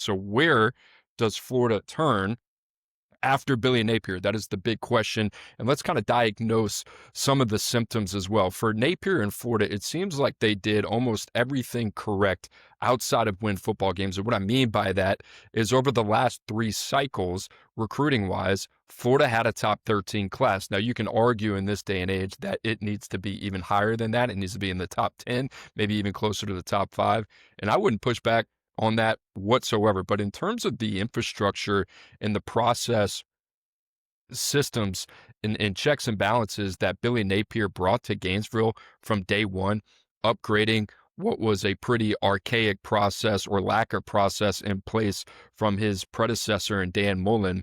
So where does Florida turn after Billy Napier? That is the big question. And let's kind of diagnose some of the symptoms as well. For Napier in Florida, it seems like they did almost everything correct outside of win football games. And what I mean by that is over the last 3 cycles, recruiting wise, Florida had a top 13 class. Now, you can argue in this day and age that it needs to be even higher than that. It needs to be in the top 10, maybe even closer to the top 5. And I wouldn't push back on that whatsoever. But in terms of the infrastructure and the process, systems, and checks and balances that Billy Napier brought to Gainesville from day one, upgrading what was a pretty archaic process or lack of process in place from his predecessor and Dan Mullen,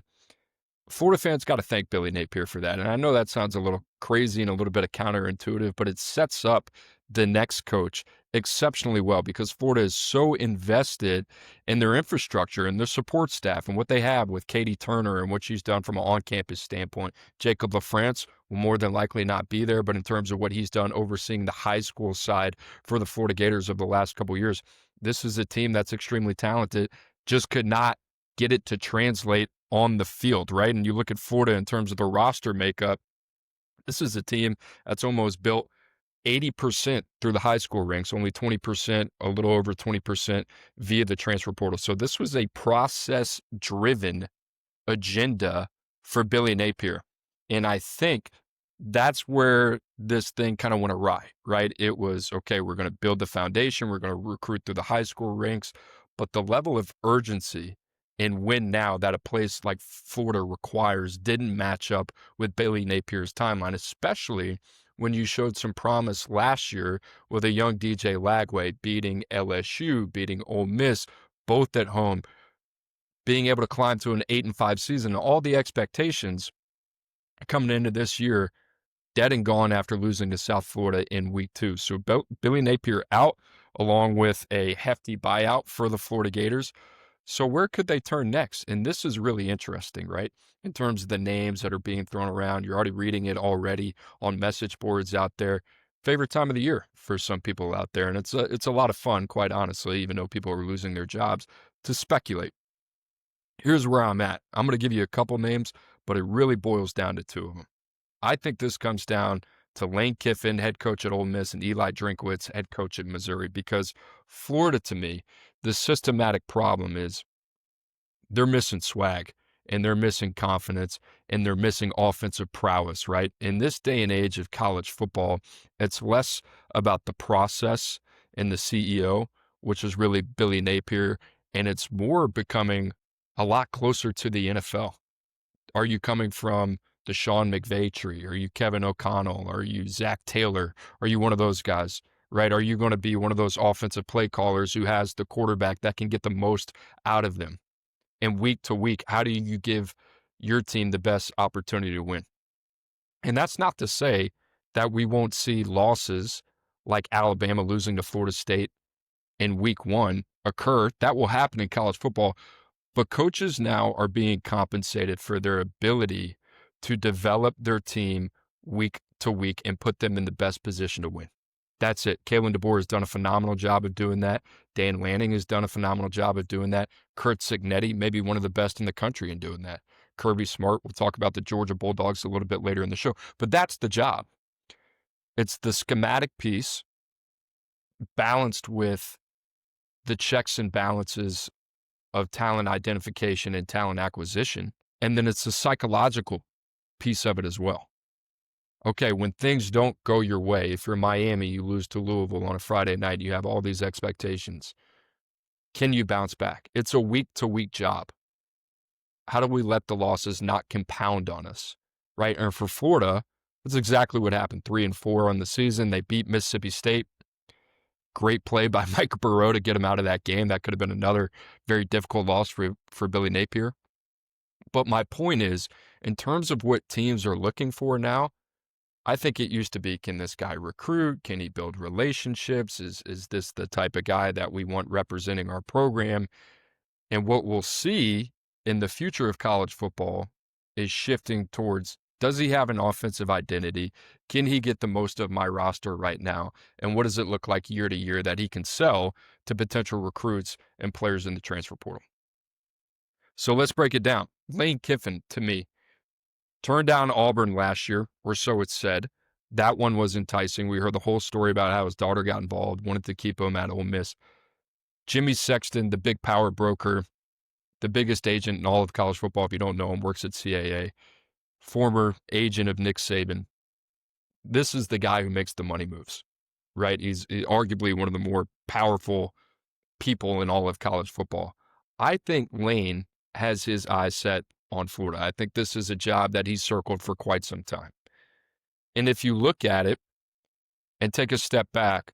Florida fans got to thank Billy Napier for that. And I know that sounds a little crazy and a little bit of counterintuitive, but it sets up the next coach exceptionally well because Florida is so invested in their infrastructure and their support staff and what they have with Katie Turner and what she's done from an on-campus standpoint. Jacob LaFrance will more than likely not be there, but in terms of what he's done overseeing the high school side for the Florida Gators over the last couple of years, this is a team that's extremely talented, just could not get it to translate on the field, right? And you look at Florida in terms of the roster makeup, this is a team that's almost built 80% through the high school ranks, only 20%, a little over 20% via the transfer portal. So this was a process-driven agenda for Billy Napier. And I think that's where this thing kind of went awry, right? It was, okay, we're going to build the foundation. We're going to recruit through the high school ranks. But the level of urgency and win now that a place like Florida requires didn't match up with Billy Napier's timeline, especially when you showed some promise last year with a young DJ Lagway beating LSU, beating Ole Miss, both at home, being able to climb to an 8-5 season. All the expectations coming into this year, dead and gone after losing to South Florida in week 2. So Billy Napier out along with a hefty buyout for the Florida Gators. So where could they turn next? And this is really interesting, right? In terms of the names that are being thrown around, you're already reading it already on message boards out there. Favorite time of the year for some people out there. And it's a lot of fun, quite honestly, even though people are losing their jobs, to speculate. Here's where I'm at. I'm going to give you a couple names, but it really boils down to 2 of them. I think this comes down to Lane Kiffin, head coach at Ole Miss, and Eli Drinkwitz, head coach at Missouri, because Florida, to me, the systematic problem is they're missing swag and they're missing confidence and they're missing offensive prowess, right? In this day and age of college football, it's less about the process and the CEO, which is really Billy Napier, and it's more becoming a lot closer to the NFL. Are you coming from the Sean McVay tree? Are you Kevin O'Connell? Are you Zach Taylor? Are you one of those guys, right? Are you going to be one of those offensive play callers who has the quarterback that can get the most out of them? And week to week, how do you give your team the best opportunity to win? And that's not to say that we won't see losses like Alabama losing to Florida State in week 1 occur. That will happen in college football. But coaches now are being compensated for their ability to develop their team week to week and put them in the best position to win. That's it. Kalen DeBoer has done a phenomenal job of doing that. Dan Lanning has done a phenomenal job of doing that. Kurt Cignetti, maybe one of the best in the country in doing that. Kirby Smart, we'll talk about the Georgia Bulldogs a little bit later in the show. But that's the job. It's the schematic piece balanced with the checks and balances of talent identification and talent acquisition. And then it's the psychological piece of it as well. Okay, when things don't go your way, if you're Miami, you lose to Louisville on a Friday night, you have all these expectations. Can you bounce back? It's a week-to-week job. How do we let the losses not compound on us, right? And for Florida, that's exactly what happened. 3-4 on the season. They beat Mississippi State. Great play by Mike Burrow to get him out of that game. That could have been another very difficult loss for Billy Napier. But my point is, in terms of what teams are looking for now, I think it used to be, can this guy recruit? Can he build relationships? Is this the type of guy that we want representing our program? And what we'll see in the future of college football is shifting towards, does he have an offensive identity? Can he get the most of my roster right now? And what does it look like year to year that he can sell to potential recruits and players in the transfer portal? So let's break it down. Lane Kiffin, to me, turned down Auburn last year, or so it's said. That one was enticing. We heard the whole story about how his daughter got involved, wanted to keep him at Ole Miss. Jimmy Sexton, the big power broker, the biggest agent in all of college football, if you don't know him, works at CAA, former agent of Nick Saban. This is the guy who makes the money moves, right? He's arguably one of the more powerful people in all of college football. I think Lane has his eyes set on Florida. I think this is a job that he's circled for quite some time. And if you look at it and take a step back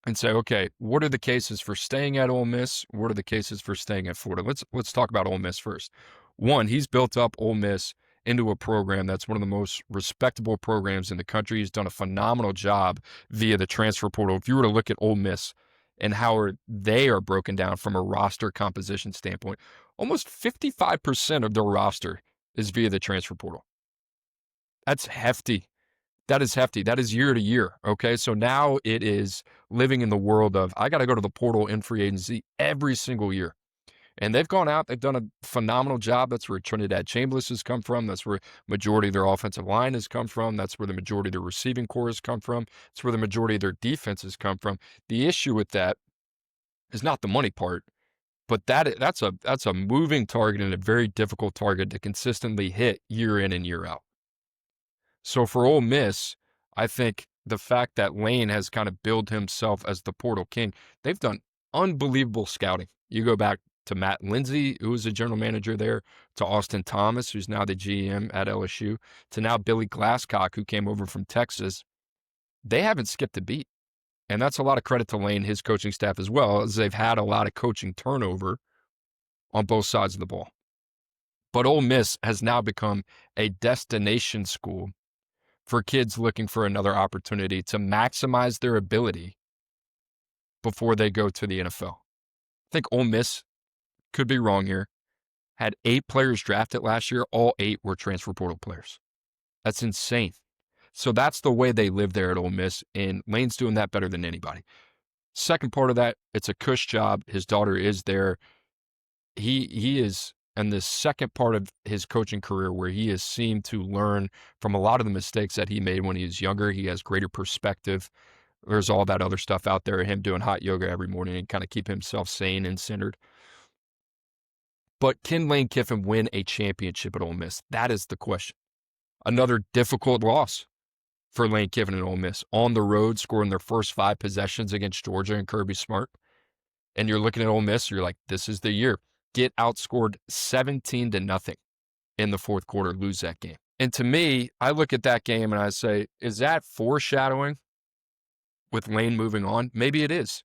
and say, okay, what are the cases for staying at Ole Miss? What are the cases for staying at Florida? Let's talk about Ole Miss first. One, he's built up Ole Miss into a program that's one of the most respectable programs in the country. He's done a phenomenal job via the transfer portal. If you were to look at Ole Miss and how they are broken down from a roster composition standpoint, almost 55% of their roster is via the transfer portal. That's hefty. That is hefty. That is year to year. Okay. So now it is living in the world of, I got to go to the portal in free agency every single year. And they've gone out, they've done a phenomenal job. That's where Trinidad Chambliss has come from. That's where majority of their offensive line has come from. That's where the majority of their receiving core has come from. It's where the majority of their defense has come from. The issue with that is not the money part, but that's a moving target and a very difficult target to consistently hit year in and year out. So for Ole Miss, I think the fact that Lane has kind of billed himself as the portal king, they've done unbelievable scouting. You go back to Matt Lindsay, who was the general manager there, to Austin Thomas, who's now the GM at LSU, to now Billy Glasscock, who came over from Texas. They haven't skipped a beat. And that's a lot of credit to Lane, his coaching staff, as well, as they've had a lot of coaching turnover on both sides of the ball. But Ole Miss has now become a destination school for kids looking for another opportunity to maximize their ability before they go to the NFL. I think Ole Miss, could be wrong here, had 8 players drafted last year. All 8 were transfer portal players. That's insane. So that's the way they live there at Ole Miss, and Lane's doing that better than anybody. Second part of that, it's a cush job. His daughter is there. He is in the second part of his coaching career where he has seemed to learn from a lot of the mistakes that he made when he was younger. He has greater perspective. There's all that other stuff out there, him doing hot yoga every morning and kind of keep himself sane and centered. But can Lane Kiffin win a championship at Ole Miss? That is the question. Another difficult loss for Lane Kiffin and Ole Miss. On the road, scoring their first 5 possessions against Georgia and Kirby Smart. And you're looking at Ole Miss, you're like, this is the year. Get outscored 17-0 in the fourth quarter, lose that game. And to me, I look at that game and I say, is that foreshadowing with Lane moving on? Maybe it is.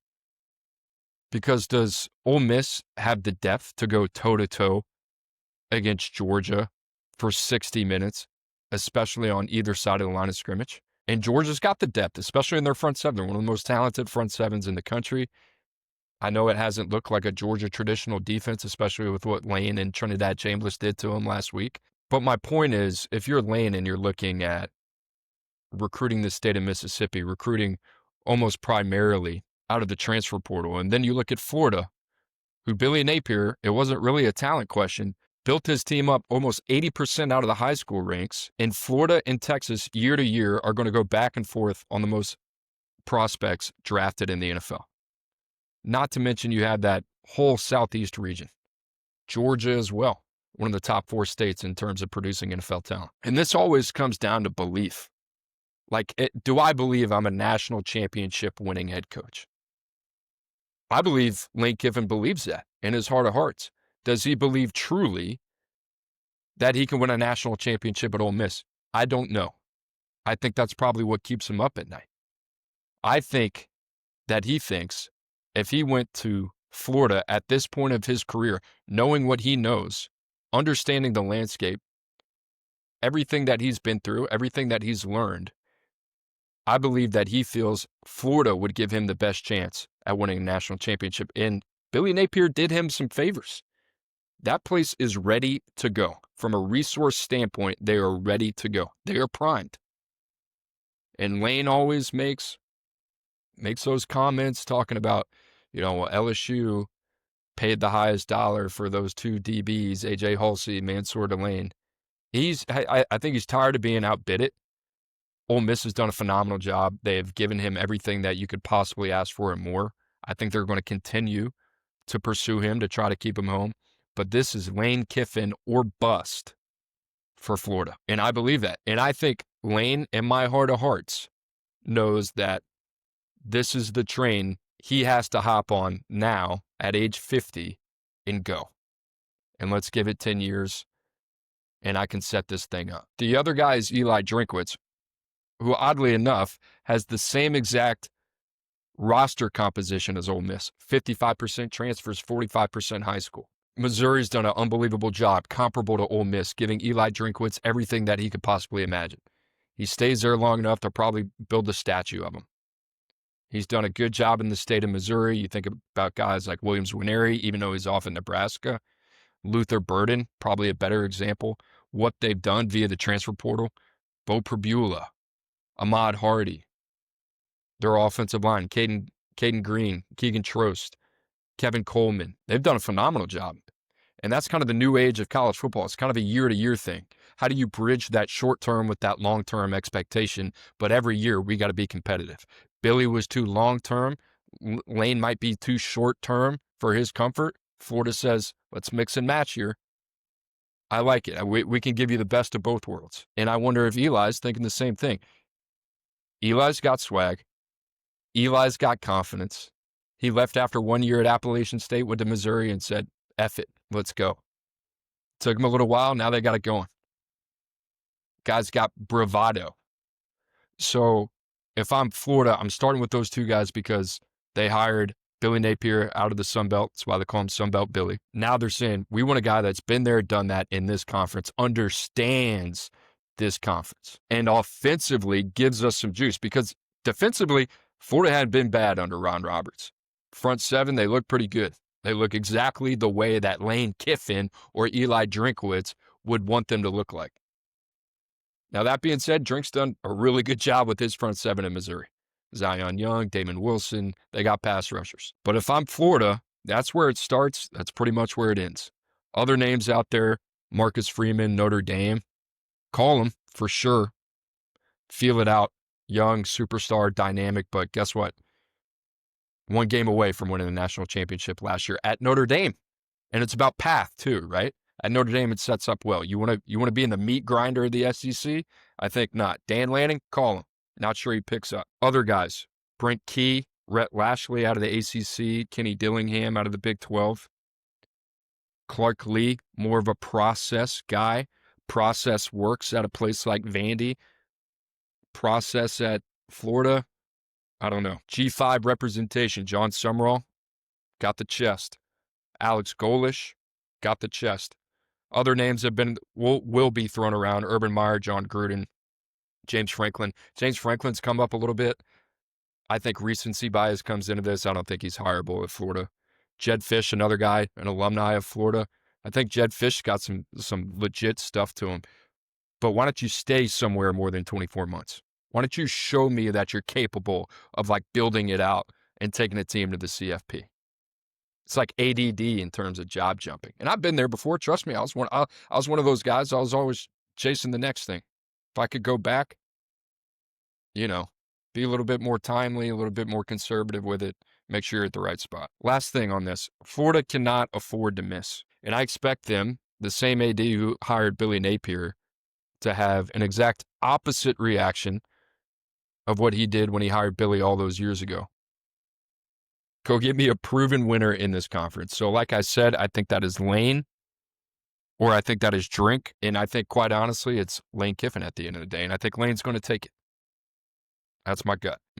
Because does Ole Miss have the depth to go toe-to-toe against Georgia for 60 minutes, especially on either side of the line of scrimmage? And Georgia's got the depth, especially in their front seven. They're one of the most talented front sevens in the country. I know it hasn't looked like a Georgia traditional defense, especially with what Lane and Trinidad Chambliss did to him last week. But my point is, if you're Lane and you're looking at recruiting the state of Mississippi, recruiting almost primarily out of the transfer portal, and then you look at Florida, who Billy Napier, it wasn't really a talent question, built his team up almost 80% out of the high school ranks. And Florida and Texas, year to year, are going to go back and forth on the most prospects drafted in the NFL. Not to mention you have that whole Southeast region. Georgia as well, one of the top 4 states in terms of producing NFL talent. And this always comes down to belief. Like, do I believe I'm a national championship winning head coach? I believe Lane Kiffin believes that in his heart of hearts. Does he believe truly that he can win a national championship at Ole Miss? I don't know. I think that's probably what keeps him up at night. I think that he thinks if he went to Florida at this point of his career, knowing what he knows, understanding the landscape, everything that he's been through, everything that he's learned, I believe that he feels Florida would give him the best chance at winning a national championship. And Billy Napier did him some favors. That place is ready to go. From a resource standpoint, they are ready to go. They are primed. And Lane always makes those comments talking about, LSU paid the highest dollar for those two DBs, A.J. Halsey, Mansour Delane. I think he's tired of being outbid it. Ole Miss has done a phenomenal job. They have given him everything that you could possibly ask for and more. I think they're going to continue to pursue him to try to keep him home. But this is Lane Kiffin or bust for Florida. And I believe that. And I think Lane, in my heart of hearts, knows that this is the train he has to hop on now at age 50 and go. And let's give it 10 years, and I can set this thing up. The other guy is Eli Drinkwitz, who oddly enough has the same exact roster composition as Ole Miss. 55% transfers, 45% high school. Missouri's done an unbelievable job, comparable to Ole Miss, giving Eli Drinkwitz everything that he could possibly imagine. He stays there long enough to probably build a statue of him. He's done a good job in the state of Missouri. You think about guys like Williams Winery, even though he's off in Nebraska. Luther Burden, probably a better example. What they've done via the transfer portal. Bo Pribula, Ahmad Hardy, their offensive line, Caden Green, Keegan Trost, Kevin Coleman. They've done a phenomenal job. And that's kind of the new age of college football. It's kind of a year-to-year thing. How do you bridge that short-term with that long-term expectation? But every year, we got to be competitive. Billy was too long-term. Lane might be too short-term for his comfort. Florida says, let's mix and match here. I like it. We can give you the best of both worlds. And I wonder if Eli's thinking the same thing. Eli's got swag. Eli's got confidence. He left after 1 year at Appalachian State, went to Missouri and said, F it, let's go. Took him a little while. Now they got it going. Guys got bravado. So if I'm Florida, I'm starting with those two guys because they hired Billy Napier out of the Sun Belt. That's why they call him Sun Belt Billy. Now they're saying, we want a guy that's been there, done that in this conference, understands this conference, and offensively gives us some juice because defensively, Florida hadn't been bad under Ron Roberts. Front seven, they look pretty good. They look exactly the way that Lane Kiffin or Eli Drinkwitz would want them to look like. Now, that being said, Drink's done a really good job with his front seven in Missouri. Zion Young, Damon Wilson, they got pass rushers. But if I'm Florida, that's where it starts. That's pretty much where it ends. Other names out there, Marcus Freeman, Notre Dame. Call him for sure. Feel it out. Young, superstar, dynamic, but guess what? One game away from winning the national championship last year at Notre Dame. And it's about path too, right? At Notre Dame, it sets up well. You want to be in the meat grinder of the SEC? I think not. Dan Lanning, call him. Not sure he picks up. Other guys, Brent Key, Rhett Lashley out of the ACC, Kenny Dillingham out of the Big 12. Clark Lee, more of a process guy. Process works at a place like Vandy. Process at Florida, I don't know. G5 representation, John Summerall, got the chest. Alex Golish, got the chest. Other names have been, will be thrown around. Urban Meyer, John Gruden, James Franklin. James Franklin's come up a little bit. I think recency bias comes into this. I don't think he's hireable at Florida. Jed Fish, another guy, an alumni of Florida. I think Jed Fish got some legit stuff to him. But why don't you stay somewhere more than 24 months? Why don't you show me that you're capable of like building it out and taking a team to the CFP? It's like ADD in terms of job jumping. And I've been there before. Trust me, I was one of those guys. I was always chasing the next thing. If I could go back, be a little bit more timely, a little bit more conservative with it. Make sure you're at the right spot. Last thing on this, Florida cannot afford to miss. And I expect them, the same AD who hired Billy Napier, to have an exact opposite reaction of what he did when he hired Billy all those years ago. Go get me a proven winner in this conference. So like I said, I think that is Lane, or I think that is Drink, and I think, quite honestly, it's Lane Kiffin at the end of the day, and I think Lane's going to take it. That's my gut.